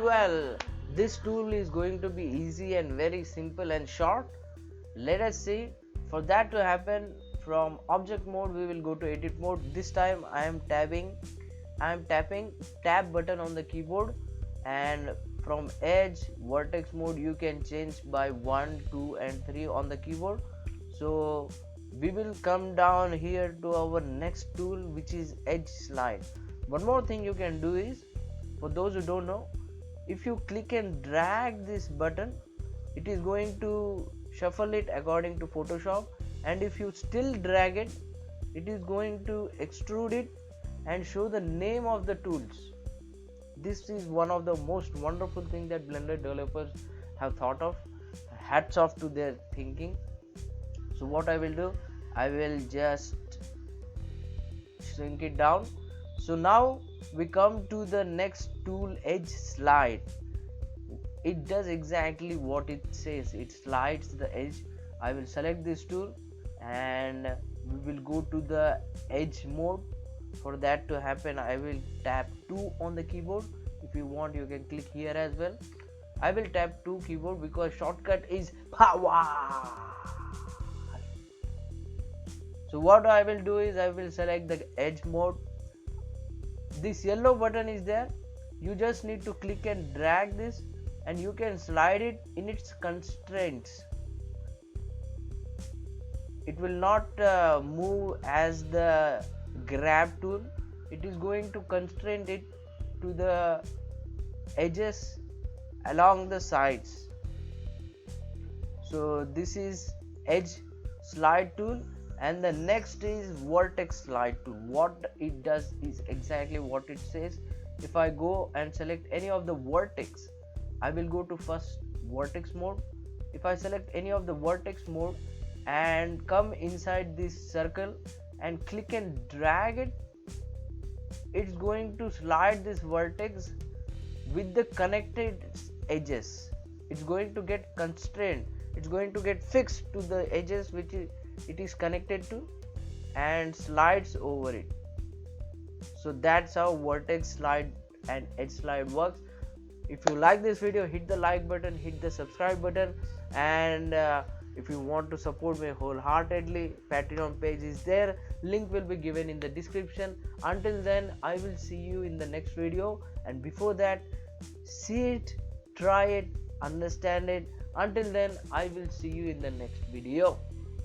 Well, this tool is going to be easy and very simple and short. Let us see. For that to happen, from object mode we will go to edit mode. This time I am tapping tab button on the keyboard, and from edge vertex mode you can change by 1, 2 and 3 on the keyboard. So we will come down here to our next tool, which is edge slide. One more thing you can do is, for those who don't know, if you click and drag this button, it is going to shuffle it according to Photoshop, and if you still drag it, it is going to extrude it and show the name of the tools. This is one of the most wonderful things that Blender developers have thought of. Hats off to their thinking. So what I will do, I will just shrink it down. So now we come to the next tool, edge slide. It does exactly what it says, it slides the edge. I will select this tool and we will go to the edge mode. For that to happen, I will tap 2 on the keyboard. If you want, you can click here as well. I will tap 2 keyboard because shortcut is power. So what I will do is, I will select the edge mode. This yellow button is there. You just need to click and drag this, and you can slide it in its constraints. It will not move as the grab tool. It is going to constrain it to the edges along the sides. So this is edge slide tool, and the next is vertex slide tool. What it does is exactly what it says. If I go and select any of the vertex, I will go to first vertex mode. If I select any of the vertex mode and come inside this circle and click and drag it, it's going to slide this vertex with the connected edges. It's going to get constrained, it's going to get fixed to the edges which it is connected to, and slides over it. So that's how vertex slide and edge slide works. If you like this video, hit the like button, hit the subscribe button, and if you want to support me wholeheartedly, Patreon page is there, link will be given in the description. Until then, I will see you in the next video, and before that, see it, try it, understand it. Until then, I will see you in the next video.